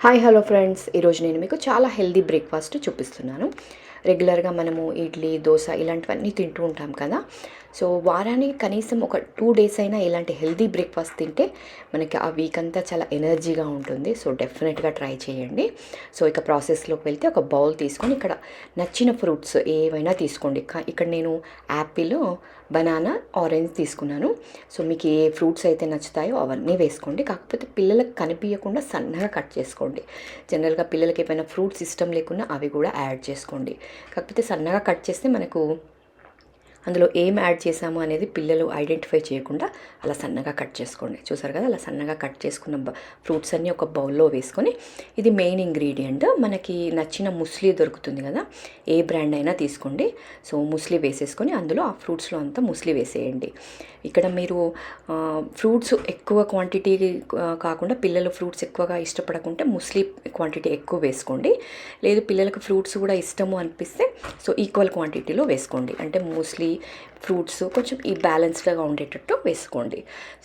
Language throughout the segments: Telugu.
హాయ్ హలో ఫ్రెండ్స్, ఈరోజు నేను మీకు చాలా హెల్దీ బ్రేక్ఫాస్ట్ చూపిస్తున్నాను. రెగ్యులర్గా మనము ఇడ్లీ, దోశ ఇలాంటివన్నీ తింటూ ఉంటాం కదా. సో వారానికి కనీసం ఒక 2 డేస్ అయినా ఇలాంటి హెల్దీ బ్రేక్ఫాస్ట్ తింటే మనకి ఆ వీక్ అంతా చాలా ఎనర్జీగా ఉంటుంది. సో డెఫినెట్గా ట్రై చేయండి. సో ఇక ప్రాసెస్లోకి వెళ్తే ఒక బౌల్ తీసుకొని ఇక్కడ నచ్చిన ఫ్రూట్స్ ఏవైనా తీసుకోండి. ఇక్కడ నేను యాపిల్, బనానా, ఆరెంజ్ తీసుకున్నాను. సో మీకు ఏ ఫ్రూట్స్ అయితే నచ్చుతాయో అవన్నీ వేసుకోండి. కాకపోతే పిల్లలకు కనిపించకుండా సన్నగా కట్ చేసుకోండి. జనరల్గా పిల్లలకి ఏమైనా ఫ్రూట్స్ ఇష్టం లేకున్నా అవి కూడా యాడ్ చేసుకోండి. కాకపోతే సన్నగా కట్ చేస్తే మనకు అందులో ఏం యాడ్ చేసాము అనేది పిల్లలు ఐడెంటిఫై చేయకుండా అలా సన్నగా కట్ చేసుకోండి. చూసారు కదా, అలా సన్నగా కట్ చేసుకున్న ఫ్రూట్స్ అన్నీ ఒక బౌల్లో వేసుకొని, ఇది మెయిన్ ఇంగ్రీడియంట్. మనకి నచ్చిన ముస్లీ దొరుకుతుంది కదా, ఏ బ్రాండ్ అయినా తీసుకోండి. సో ముస్లీ వేసేసుకొని అందులో ఆ ఫ్రూట్స్లో అంతా ముస్లీ వేసేయండి. ఇక్కడ మీరు ఫ్రూట్స్ ఎక్కువ క్వాంటిటీ కాకుండా పిల్లలు ఫ్రూట్స్ ఎక్కువగా ఇష్టపడకుంటే ముస్లీ క్వాంటిటీ ఎక్కువ వేసుకోండి. లేదు పిల్లలకు ఫ్రూట్స్ కూడా ఇష్టము అనిపిస్తే సో ఈక్వల్ క్వాంటిటీలో వేసుకోండి. అంటే ముస్లీ ఫ్రూట్స్ కొంచెం ఈ బ్యాలెన్స్డ్గా ఉండేటట్టు వేసుకోండి.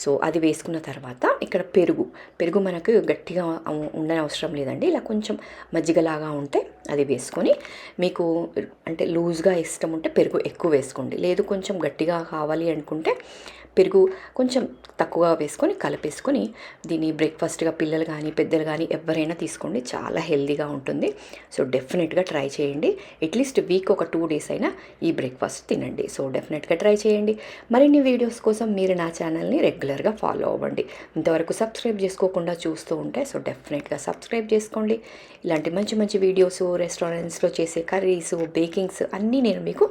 సో అది వేసుకున్న తర్వాత ఇక్కడ పెరుగు మనకు గట్టిగా ఉండని అవసరం లేదండి. ఇలా కొంచెం మజ్జిగలాగా ఉంటే అది వేసుకొని, మీకు అంటే లూజ్గా ఇష్టం ఉంటే పెరుగు ఎక్కువ వేసుకోండి. లేదు కొంచెం గట్టిగా కావాలి అనుకుంటే పెరుగు కొంచెం తక్కువగా వేసుకొని కలిపేసుకొని దీన్ని బ్రేక్ఫాస్ట్గా పిల్లలు కానీ పెద్దలు కానీ ఎవరైనా తీసుకోండి. చాలా హెల్తీగా ఉంటుంది. సో డెఫినెట్గా ట్రై చేయండి. అట్లీస్ట్ వీక్ ఒక 2 డేస్ అయినా ఈ బ్రేక్ఫాస్ట్ తినండి. సో డెఫినెట్గా ట్రై చేయండి. మరిన్ని వీడియోస్ కోసం మీరు నా ఛానల్ని రెగ్యులర్గా ఫాలో అవ్వండి. ఇంతవరకు సబ్స్క్రైబ్ చేసుకోకుండా చూస్తూ ఉంటే సో డెఫినెట్గా సబ్స్క్రైబ్ చేసుకోండి. ఇలాంటి మంచి మంచి వీడియోస్, రెస్టారెంట్స్లో చేసే కర్రీస్, బేకింగ్స్ అన్నీ నేను మీకు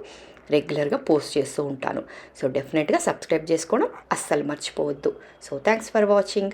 రెగ్యులర్గా పోస్ట్ చేస్తూ ఉంటాను. సో డెఫినెట్గా సబ్స్క్రైబ్ చేసుకోవడం అస్సలు మర్చిపోవద్దు. So thanks for watching.